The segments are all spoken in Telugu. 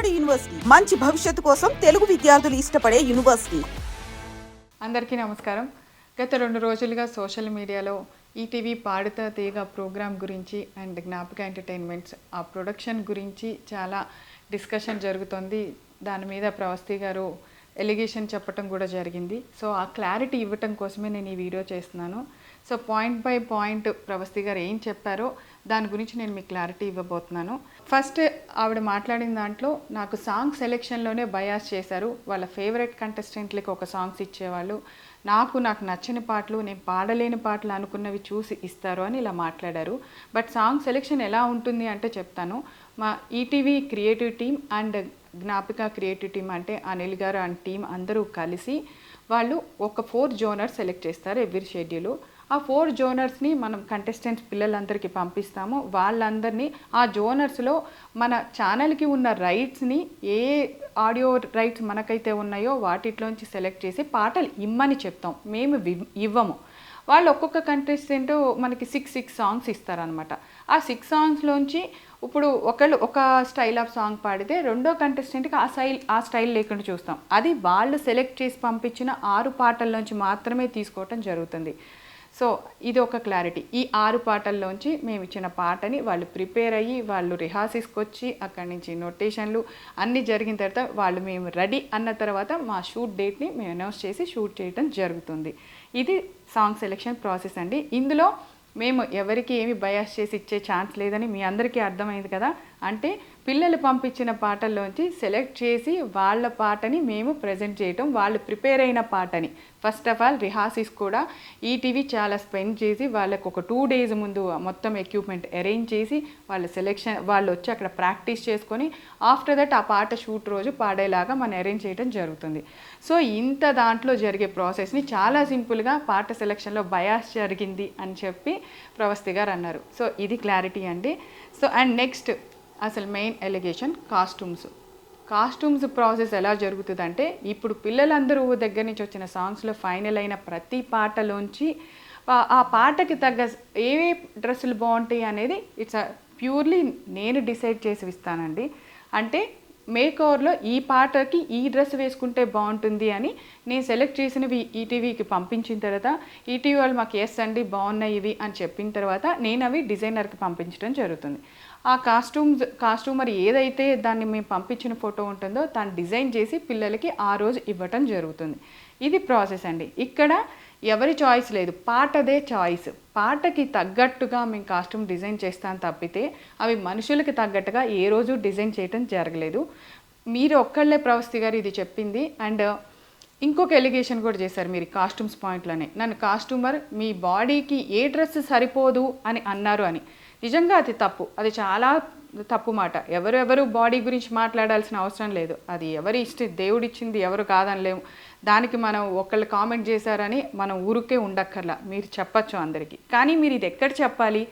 బోర్డు యూనివర్సిటీ మంచి భవిష్యత్తు కోసం తెలుగు విద్యార్థులు ఇష్టపడే యూనివర్సిటీ. అందరికీ నమస్కారం. గత 2 రోజులుగా సోషల్ మీడియాలో ఈటీవీ పాడుతా తీగ ప్రోగ్రాం గురించి అండ్ జ్ఞాపక ఎంటర్టైన్మెంట్స్ ఆ ప్రొడక్షన్ గురించి చాలా డిస్కషన్ జరుగుతుంది. దాని మీద ప్రవస్తి గారు ఎలిగేషన్ చెప్పడం కూడా జరిగింది. సో ఆ క్లారిటీ ఇవ్వటం కోసమే నేను ఈ వీడియో చేస్తున్నాను. So point by point Pravasthi గారు ఏం చెప్పారో దాని గురించి నేను మీకు క్లారిటీ ఇవ్వబోతున్నాను. ఫస్ట్ ఆవిడ మాట్లాడిన దాంట్లో నాకు సాంగ్ సెలెక్షన్లోనే బయాస్ చేశారు. వాళ్ళ ఫేవరెట్ కంటెస్టెంట్లకి ఒక సాంగ్స్ ఇచ్చేవాళ్ళు, నాకు నచ్చని పాటలు, నేను పాడలేని పాటలు అనుకున్నవి చూసి ఇస్తారు అని ఇలా మాట్లాడారు. బట్ సాంగ్ సెలెక్షన్ ఎలా ఉంటుంది అంటే చెప్తాను. మా ETV creative team and Gnapika creative team అంటే అనిల్ గారు అండ్ టీం అందరూ కలిసి వాళ్ళు ఒక 4 జోనర్స్ సెలెక్ట్ చేస్తారు ఎవ్రీ షెడ్యూల్. ఆ 4 జోనర్స్ని మనం కంటెస్టెంట్స్ పిల్లలందరికీ పంపిస్తాము. వాళ్ళందరినీ ఆ జోనర్స్లో మన ఛానల్కి ఉన్న రైట్స్ని ఏ ఆడియో రైట్స్ మనకైతే ఉన్నాయో వాటిలోంచి సెలెక్ట్ చేసి పాటలు ఇమ్మని చెప్తాం, మేము ఇవ్వము. వాళ్ళు ఒక్కొక్క కంటెస్టెంట్ మనకి 6 సాంగ్స్ ఇస్తారనమాట. ఆ 6 సాంగ్స్లోంచి ఇప్పుడు ఒకళ్ళు ఒక స్టైల్ ఆఫ్ సాంగ్ పాడితే రెండో కంటెస్టెంట్కి ఆ స్టైల్ లేకుండా చూస్తాం. అది వాళ్ళు సెలెక్ట్ చేసి పంపించిన 6 పాటల్లోంచి మాత్రమే తీసుకోవటం జరుగుతుంది. సో ఇది ఒక క్లారిటీ. ఈ 6 పాటల్లోంచి మేము ఇచ్చిన పాటని వాళ్ళు ప్రిపేర్ అయ్యి వాళ్ళు రిహార్సల్స్కి వచ్చి అక్కడి నుంచి నోటేషన్లు అన్నీ జరిగిన తర్వాత వాళ్ళు మేము రెడీ అన్న తర్వాత మా షూట్ డేట్ని మేము అనౌన్స్ చేసి షూట్ చేయడం జరుగుతుంది. ఇది సాంగ్ సెలెక్షన్ ప్రాసెస్ అండి. ఇందులో మేము ఎవరికి ఏమి బయాస్ చేసి ఇచ్చే ఛాన్స్ లేదని మీ అందరికీ అర్థమైంది కదా. అంటే పిల్లలు పంపించిన పాటల్లోంచి సెలెక్ట్ చేసి వాళ్ళ పాటని మేము ప్రజెంట్ చేయటం, వాళ్ళు ప్రిపేర్ అయిన పాటని ఫస్ట్ ఆఫ్ ఆల్ రిహార్సల్స్ కూడా ఈటీవీ చాలా స్పెండ్ చేసి వాళ్ళకు ఒక 2 days ముందు మొత్తం ఎక్విప్మెంట్ అరేంజ్ చేసి వాళ్ళు వచ్చి అక్కడ ప్రాక్టీస్ చేసుకొని ఆఫ్టర్ దట్ ఆ పాట షూట్ రోజు పాడేలాగా మనం అరేంజ్ చేయడం జరుగుతుంది. సో ఇంత దాంట్లో జరిగే ప్రాసెస్ని చాలా సింపుల్గా పాట సెలెక్షన్లో బయాస్ జరిగింది అని చెప్పి ప్రవస్తి గారు అన్నారు. సో ఇది క్లారిటీ అండి. సో అండ్ నెక్స్ట్ అసలు మెయిన్ ఎలిగేషన్ కాస్ట్యూమ్స్ ప్రాసెస్ ఎలా జరుగుతుందంటే ఇప్పుడు పిల్లలందరూ దగ్గర నుంచి వచ్చిన సాంగ్స్లో ఫైనల్ అయిన ప్రతి పాటలోంచి ఆ పాటకి తగ్గ ఏ డ్రెస్సులు బాగుంటాయి అనేది ఇట్స్ ప్యూర్లీ నేను డిసైడ్ చేసి ఇస్తానండి. అంటే మేకోవర్లో ఈ పాటకి ఈ డ్రెస్ వేసుకుంటే బాగుంటుంది అని నేను సెలెక్ట్ చేసినవి ఈటీవీకి పంపించిన తర్వాత ఈటీవీ వాళ్ళు మాకు ఎస్ అండి బాగున్నాయి ఇవి అని చెప్పిన తర్వాత నేను అవి డిజైనర్కి పంపించడం జరుగుతుంది. ఆ కాస్ట్యూమర్ ఏదైతే దాన్ని మేము పంపించిన ఫోటో ఉంటుందో దాన్ని డిజైన్ చేసి పిల్లలకి ఆ రోజు ఇవ్వటం జరుగుతుంది. ఇది ప్రాసెస్ అండి. ఇక్కడ ఎవరి చాయిస్ లేదు, పాటదే చాయిస్. పాటకి తగ్గట్టుగా మేము కాస్ట్యూమ్ డిజైన్ చేస్తాను తప్పితే అవి మనుషులకి తగ్గట్టుగా ఏ రోజు డిజైన్ చేయటం జరగలేదు. మీరు ఒక్కళ్ళే ప్రవస్తి గారు ఇది చెప్పింది. అండ్ ఇంకొక ఎలిగేషన్ కూడా చేశారు మీరు కాస్ట్యూమ్స్ పాయింట్లోనే. నన్ను కాస్ట్యూమర్ మీ బాడీకి ఏ డ్రెస్ సరిపోదు అని అన్నారు అని. నిజంగా అది తప్పు, అది చాలా తప్పు మాట. ఎవరు బాడీ గురించి మాట్లాడాల్సిన అవసరం లేదు. అది ఎవరి దేవుడిచ్చింది ఎవరు కాదనలేము. దానికి మనం ఒకళ్ళు కామెంట్ చేశారని మనం ఊరికే ఉండక్కర్లా, మీరు చెప్పచ్చు అందరికీ. కానీ మీరు ఇది ఎక్కడ చెప్పాలి,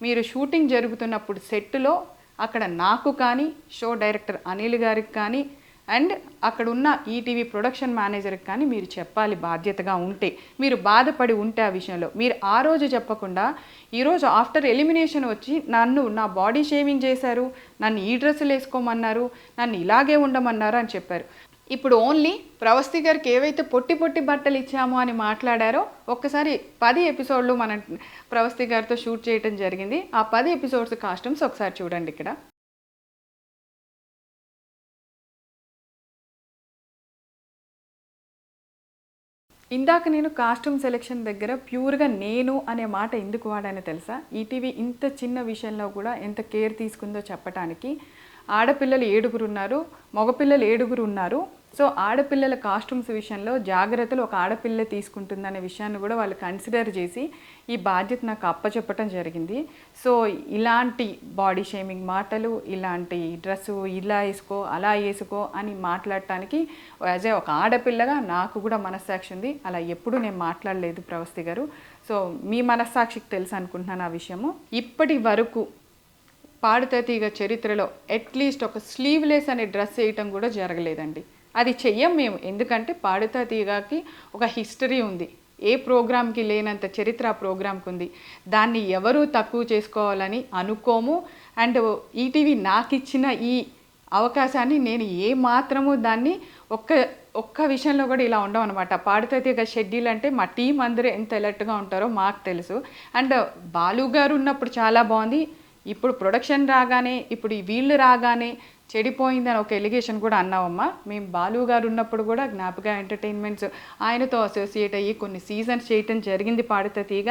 మీరు షూటింగ్ జరుగుతున్నప్పుడు సెట్లో అక్కడ నాకు కానీ షో డైరెక్టర్ అనిల్ గారికి కానీ అండ్ అక్కడ ఉన్న ఈటీవీ ప్రొడక్షన్ మేనేజర్కి కానీ మీరు చెప్పాలి. బాధ్యతగా ఉంటే, మీరు బాధపడి ఉంటే ఆ విషయంలో మీరు ఆ రోజు చెప్పకుండా ఈరోజు ఆఫ్టర్ ఎలిమినేషన్ వచ్చి నా బాడీ షేవింగ్ చేశారు, నన్ను ఈ డ్రెస్సులు వేసుకోమన్నారు, నన్ను ఇలాగే ఉండమన్నారు అని చెప్పారు. ఇప్పుడు ఓన్లీ ప్రవస్తి గారికి ఏవైతే పొట్టి బట్టలు ఇచ్చామో అని మాట్లాడారో ఒక్కసారి 10 ఎపిసోడ్లు మనం ప్రవస్తి గారితో షూట్ చేయడం జరిగింది. ఆ 10 ఎపిసోడ్స్ కాస్ట్యూమ్స్ ఒకసారి చూడండి. ఇక్కడ ఇందాక నేను కాస్ట్యూమ్ సెలెక్షన్ దగ్గర ప్యూర్గా నేను అనే మాట ఎందుకు వాడానో తెలుసా? ఈటీవీ ఇంత చిన్న విషయంలో కూడా ఎంత కేర్ తీసుకుందో చెప్పడానికి. ఆడపిల్లలు 7 ఉన్నారు, మగపిల్లలు 7 ఉన్నారు. సో ఆడపిల్లల కాస్ట్యూమ్స్ విషయంలో జాగ్రత్తలు ఒక ఆడపిల్ల తీసుకుంటుందనే విషయాన్ని కూడా వాళ్ళు కన్సిడర్ చేసి ఈ బాధ్యత నాకు అప్పచెప్పటం జరిగింది. సో ఇలాంటి బాడీ షేమింగ్ మాటలు, ఇలాంటి డ్రెస్సు ఇలా వేసుకో అలా వేసుకో అని మాట్లాడటానికి యాజ్ ఏ ఒక ఆడపిల్లగా నాకు కూడా మనస్సాక్షి ఉంది. అలా ఎప్పుడూ నేను మాట్లాడలేదు ప్రవస్తి గారు. సో మీ మనస్సాక్షికి తెలుసు అనుకుంటున్నాను ఆ విషయము. ఇప్పటి వరకు పాడుతా తీగ చరిత్రలో అట్లీస్ట్ ఒక స్లీవ్లెస్ అనే డ్రెస్ వేయటం కూడా జరగలేదండి. అది చెయ్యం మేము, ఎందుకంటే పాడుతా తీగకి ఒక హిస్టరీ ఉంది. ఏ ప్రోగ్రామ్కి లేనంత చరిత్ర ఆ ప్రోగ్రామ్కి ఉంది. దాన్ని ఎవరూ తక్కువ చేసుకోవాలని అనుకోము. అండ్ ఈటీవీ నాకు ఇచ్చిన ఈ అవకాశాన్ని నేను ఏ మాత్రము దాన్ని ఒక్క విషయంలో కూడా ఇలా ఉండవు అనమాట. పాడుతా తీగ షెడ్యూల్ అంటే మా టీం అందరూ ఎంత అలర్ట్గా ఉంటారో మాకు తెలుసు. అండ్ బాలు గారు ఉన్నప్పుడు చాలా బాగుంది. ఇప్పుడు ప్రొడక్షన్ రాగానే, ఇప్పుడు వీళ్ళు రాగానే చెడిపోయిందని ఒక ఎలిగేషన్ కూడా అన్నావమ్మా. మేము బాలు గారు ఉన్నప్పుడు కూడా జ్ఞాపక ఎంటర్టైన్మెంట్స్ ఆయనతో అసోసియేట్ అయ్యి కొన్ని సీజన్స్ చేయటం జరిగింది పాడుతా తీగ.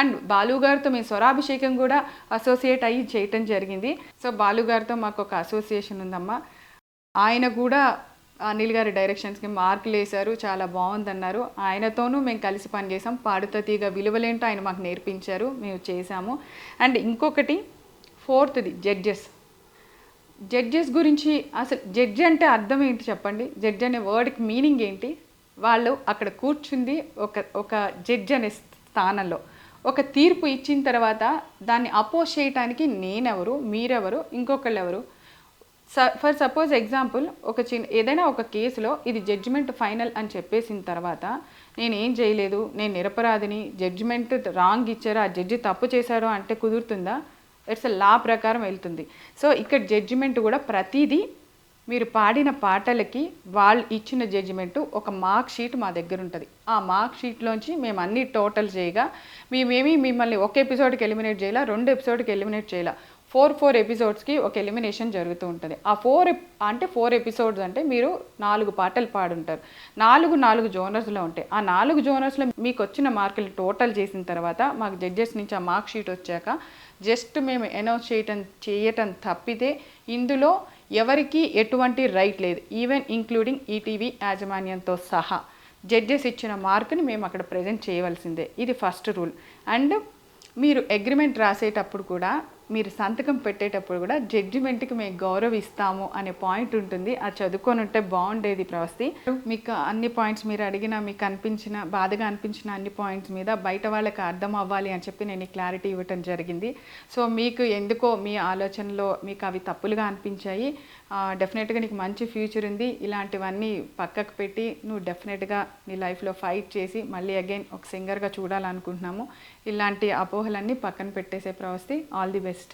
అండ్ బాలు గారితో మేము స్వరాభిషేకం కూడా అసోసియేట్ అయ్యి చేయటం జరిగింది. సో బాలు గారితో మాకు ఒక అసోసియేషన్ ఉందమ్మా. ఆయన కూడా అనిల్ గారి డైరెక్షన్స్కి మార్కులు వేశారు, చాలా బాగుందన్నారు. ఆయనతోనూ మేము కలిసి పనిచేసాం. పాడుతా తీగ విలువలేంటో ఆయన మాకు నేర్పించారు, మేము చేసాము. అండ్ ఇంకొకటి ఫోర్త్ది జడ్జెస్ గురించి. అసలు జడ్జ్ అంటే అర్థం ఏంటి చెప్పండి? జడ్జ్ అనే వర్డ్కి మీనింగ్ ఏంటి? వాళ్ళు అక్కడ కూర్చుంది ఒక జడ్జ్ అనే స్థానంలో ఒక తీర్పు ఇచ్చిన తర్వాత దాన్ని అపోజ్ చేయటానికి నేనెవరు, మీరెవరు, ఇంకొకళ్ళు ఎవరు? ఫర్ సపోజ్ ఎగ్జాంపుల్ ఏదైనా ఒక కేసులో ఇది జడ్జిమెంట్ ఫైనల్ అని చెప్పేసిన తర్వాత నేనేం చేయలేదు, నేను నిరపరాధిని, జడ్జిమెంట్ రాంగ్ ఇచ్చారు, ఆ జడ్జి తప్పు చేశారు అంటే కుదురుతుందా? ఇట్స్ లా ప్రకారం వెళ్తుంది. సో ఇక్కడ జడ్జిమెంట్ కూడా ప్రతిదీ మీరు పాడిన పాటలకి వాళ్ళు ఇచ్చిన జడ్జిమెంటు ఒక మార్క్ షీట్ మా దగ్గర ఉంటుంది. ఆ మార్క్ షీట్లోంచి మేము అన్ని టోటల్ చేయగా మేమేమి మిమ్మల్ని ఒక ఎపిసోడ్కి ఎలిమినేట్ చేయాలా, 2 ఎపిసోడ్కి ఎలిమినేట్ చేయాలా, 4 ఎపిసోడ్స్కి ఒక ఎలిమినేషన్ జరుగుతూ ఉంటుంది. ఆ 4 ఎపిసోడ్స్ అంటే మీరు 4 పాటలు పాడుంటారు. 4 జోనర్స్లో ఉంటాయి. ఆ 4 జోనర్స్లో మీకు వచ్చిన మార్కులు టోటల్ చేసిన తర్వాత మాకు జడ్జెస్ నుంచి ఆ మార్క్ షీట్ వచ్చాక జస్ట్ మేము అనౌన్స్ చేయటం తప్పితే ఇందులో ఎవరికి ఎటువంటి రైట్ లేదు, ఈవెన్ ఇంక్లూడింగ్ ఈటీవీ యాజమాన్యంతో సహా. జడ్జెస్ ఇచ్చిన మార్కుని మేము అక్కడ ప్రజెంట్ చేయవలసిందే. ఇది ఫస్ట్ రూల్. అండ్ మీరు అగ్రిమెంట్ రాసేటప్పుడు కూడా, మీరు సంతకం పెట్టేటప్పుడు కూడా జడ్జిమెంట్కి మేము గౌరవిస్తాము అనే పాయింట్ ఉంటుంది. అది చదువుకొని ఉంటే బాగుండేది ప్రవస్తి. మీకు అన్ని పాయింట్స్ మీరు అడిగిన, మీకు అనిపించిన, బాధగా అనిపించిన అన్ని పాయింట్స్ మీద బయట వాళ్ళకి అర్థం అవ్వాలి అని చెప్పి నేను క్లారిటీ ఇవ్వటం జరిగింది. సో మీకు ఎందుకో మీ ఆలోచనలో మీకు అవి తప్పులుగా అనిపించాయి. డెఫినెట్గా నీకు మంచి ఫ్యూచర్ ఉంది. ఇలాంటివన్నీ పక్కకు పెట్టి నువ్వు డెఫినెట్గా నీ లైఫ్లో ఫైట్ చేసి మళ్ళీ అగైన్ ఒక సింగర్గా చూడాలనుకుంటున్నాము. ఇలాంటి అపోహలన్నీ పక్కన పెట్టేసే ప్రవస్తి. All the best.